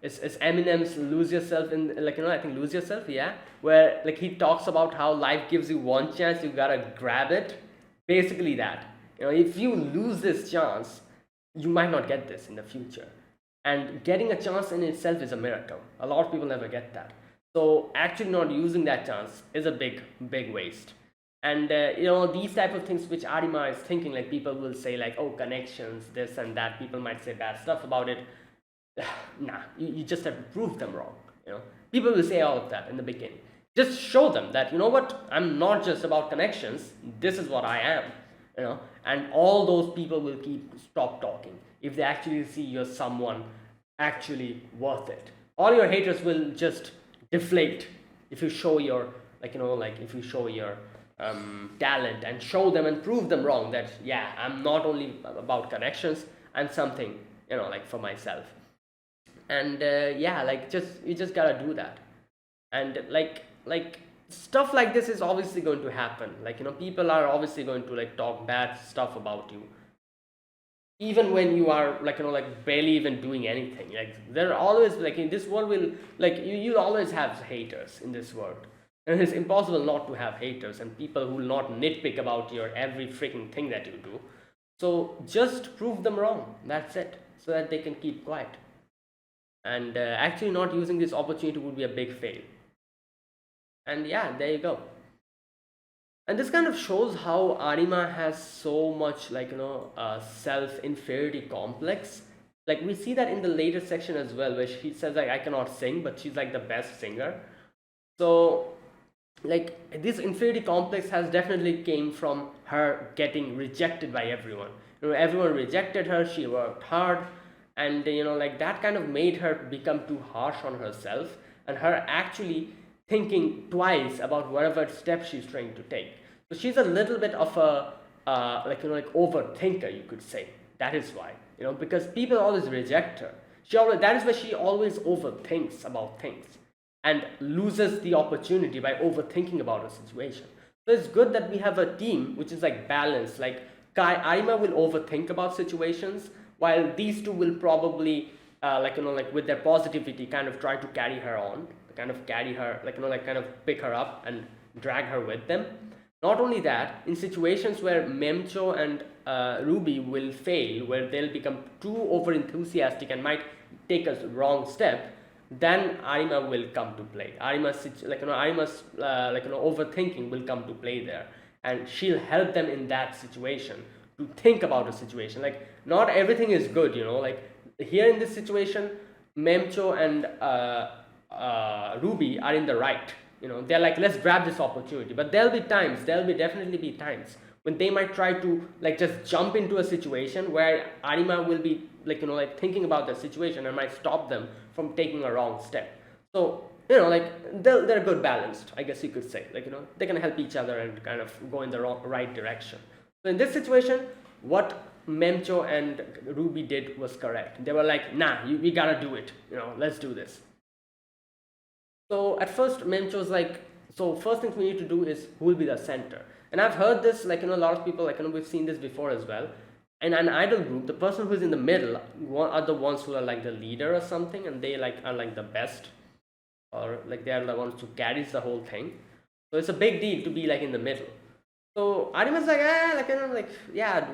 it's Eminem's "Lose Yourself" in, like, I think "Lose Yourself," yeah, where, like, he talks about how life gives you one chance, you gotta grab it. Basically that, if you lose this chance, you might not get this in the future. And getting a chance in itself is a miracle. A lot of people never get that. So actually not using that chance is a big waste. And these type of things which Arima is thinking, like, people will say, like, oh, connections, this and that, people might say bad stuff about it. Nah, you just have to prove them wrong. People will say all of that in the beginning. Just show them that, what, I'm not just about connections, this is what I am. And all those people will stop talking if they actually see you're someone actually worth it. All your haters will just deflate if you show your, if you show your talent and show them and prove them wrong, that, yeah, I'm not only about connections, I'm something, for myself. And yeah, like, you just gotta do that. And like stuff like this is obviously going to happen. Like, people are obviously going to, like, talk bad stuff about you, even when you are, like, barely even doing anything. Like, there are always, like, in this world, will, like, you'll always have haters in this world. And it's impossible not to have haters and people who will not nitpick about your every freaking thing that you do. So just prove them wrong. That's it. So that they can keep quiet. And actually not using this opportunity would be a big fail. And yeah, there you go. And this kind of shows how Arima has so much, like, self-inferiority complex. Like, we see that in the later section as well, where she says, like, I cannot sing, but she's, like, the best singer. So, like, this inferiority complex has definitely came from her getting rejected by everyone. Everyone rejected her, she worked hard, and like, that kind of made her become too harsh on herself, and her actually thinking twice about whatever step she's trying to take. So she's a little bit of a like overthinker, you could say. That is why, because people always reject her. That is why she always overthinks about things and loses the opportunity by overthinking about a situation. So it's good that we have a team which is, like, balanced. Like, Arima will overthink about situations, while these two will probably like, with their positivity, kind of try to carry her on, kind of carry her, like, kind of pick her up and drag her with them. Not only that, in situations where Memcho and Ruby will fail, where they'll become too over enthusiastic and might take a wrong step, then Arima will come to play. Arima's overthinking will come to play there, and she'll help them in that situation to think about a situation. Like, not everything is good, like here in this situation, Memcho and Ruby are in the right. They're like, let's grab this opportunity. But there'll be definitely be times when they might try to like just jump into a situation where Arima will be like thinking about the situation and might stop them from taking a wrong step. So like they're good balanced, I guess you could say. Like they can help each other and kind of go in the right direction. So in this situation, what Memcho and Ruby did was correct. They were like, nah, we gotta do it. Let's do this. So at first, Memcho's like, so first thing we need to do is who will be the center. And I've heard this, like, a lot of people, like, we've seen this before as well. In an idol group, the person who's in the middle are the ones who are like the leader or something, and they like are like the best, or like they are the ones who carries the whole thing. So it's a big deal to be like in the middle. So Arima's like, like, yeah,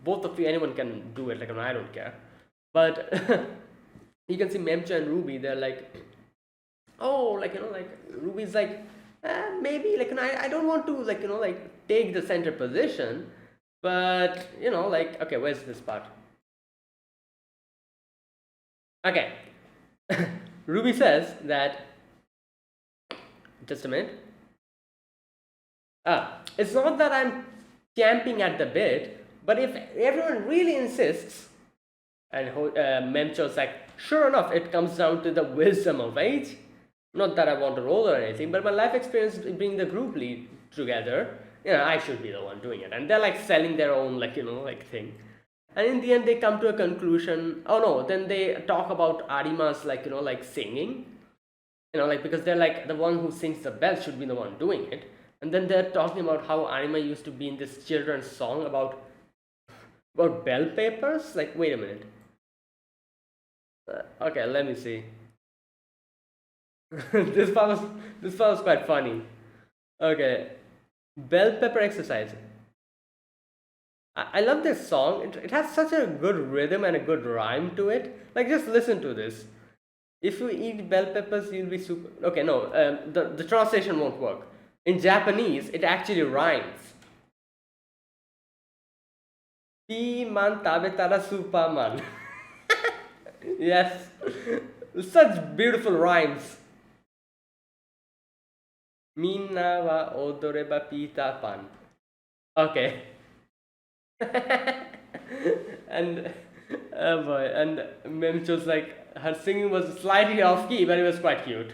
both of you, anyone can do it. Like, I don't care. But you can see Memcha and Ruby. They're like, oh, like like Ruby's like, maybe like I don't want to like take the center position, but like, okay, where's this part? Okay. Ruby says that, just a minute. It's not that I'm champing at the bit, but if everyone really insists, and Memcho's like, sure enough, it comes down to the wisdom of age. Not that I want a role or anything, but my life experience bringing the group lead together, I should be the one doing it. And they're like selling their own like thing. And in the end, they come to a conclusion. Oh no, then they talk about Arima's like singing. Like, because they're like, the one who sings the best should be the one doing it. And then they're talking about how Arima used to be in this children's song about bell papers. Like, wait a minute. Okay, let me see. this part was quite funny. Okay, bell pepper exercise. I love this song. It has such a good rhythm and a good rhyme to it. Like, just listen to this. If you eat bell peppers, you'll be super. Okay, no, the translation won't work. In Japanese, it actually rhymes. Piman tabetara superman. Yes, such beautiful rhymes. Minna wa odoreba Peter Pan. Okay. And oh boy, and Memcho's like, her singing was slightly off key, but it was quite cute.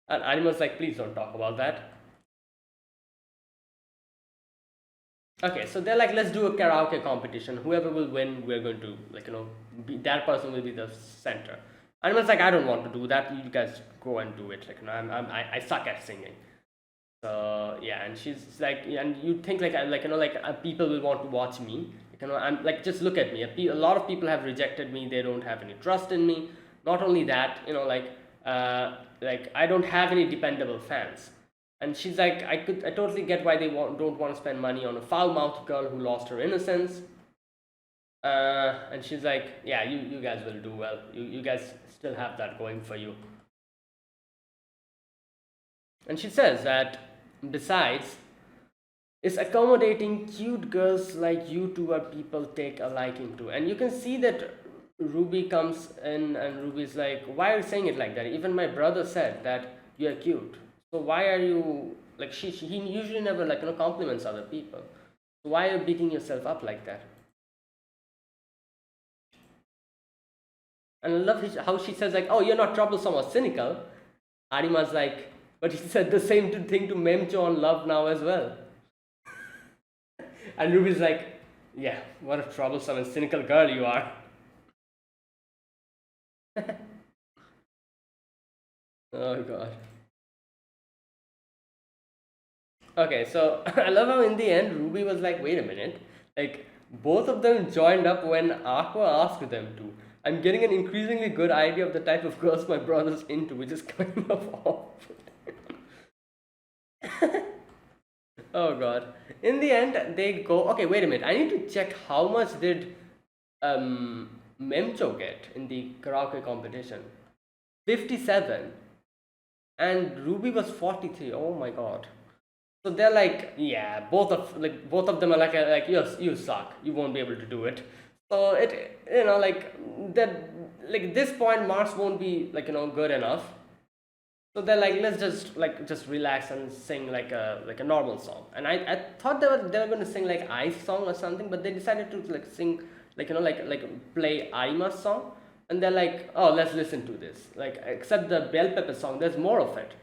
And Animal's like, please don't talk about that. Okay, so they're like, let's do a karaoke competition. Whoever will win, we're going to that person will be the center. Animal's like, I don't want to do that. You guys go and do it. Like, I suck at singing. So yeah, and she's like, and you think people will want to watch me. I'm like, just look at me. A lot of people have rejected me. They don't have any trust in me. Not only that, I don't have any dependable fans. And she's like, I totally get why they don't want to spend money on a foul-mouthed girl who lost her innocence. And she's like, yeah, you guys will do well. You guys still have that going for you. And she says that, besides, is accommodating cute girls like you two are people take a liking to. And you can see that Ruby comes in and Ruby's like, why are you saying it like that? Even my brother said that you're cute. So why are you, like, he usually never, compliments other people. So why are you beating yourself up like that? And I love how she says, like, oh, you're not troublesome or cynical. Arima's like, but he said the same thing to Memcho on Love Now as well. And Ruby's like, yeah, what a troublesome and cynical girl you are. Oh god. Okay, so I love how in the end Ruby was like, wait a minute, like both of them joined up when Aqua asked them to. I'm getting an increasingly good idea of the type of girls my brother's into, which is kind of awful. Oh god. In the end, they go. Okay, wait a minute. I need to check how much did Memcho get in the karaoke competition. 57, and Ruby was 43. Oh my god. So they're like, yeah, both of them are like you suck. You won't be able to do it. So like that, like this point marks won't be like good enough. So they're like, let's just relax and sing like a normal song. And I thought they were gonna sing like Ice song or something, but they decided to like sing like play Arima's song. And they're like, oh, let's listen to this. Like except the Bell Pepper song, there's more of it.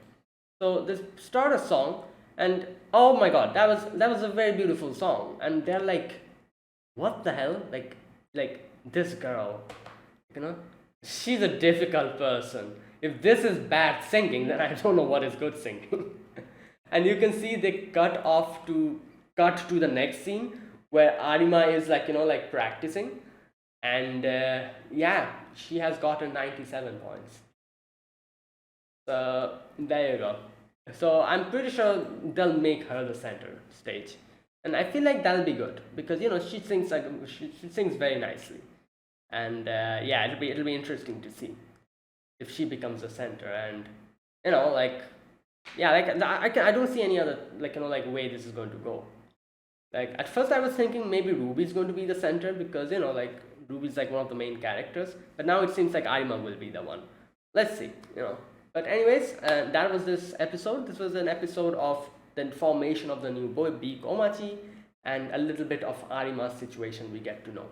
So they start a song, and oh my god, that was a very beautiful song. And they're like, what the hell? Like this girl, you know, she's a difficult person. If this is bad singing, then I don't know what is good singing. And you can see they cut to the next scene where Arima is like practicing, and yeah, she has gotten 97 points. So there you go. So I'm pretty sure they'll make her the center stage, and I feel like that'll be good because she sings very nicely, and yeah, it'll be interesting to see if she becomes the center, and like yeah, like I don't see any other like way this is going to go. Like at first I was thinking maybe Ruby's going to be the center because like Ruby's like one of the main characters, but now it seems like Arima will be the one. Let's see. But anyways, that was this episode. This was an episode of the formation of the new boy B Komachi and a little bit of Arima's situation we get to know.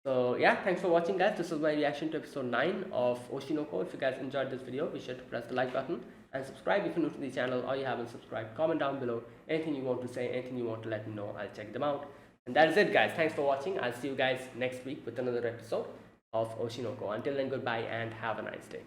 So yeah, thanks for watching guys. This was my reaction to episode 9 of Oshinoko. If you guys enjoyed this video, be sure to press the like button and subscribe if you're new to the channel or you haven't subscribed. Comment down below anything you want to say, anything you want to let me know. I'll check them out. And that is it guys. Thanks for watching. I'll see you guys next week with another episode of Oshinoko. Until then, goodbye and have a nice day.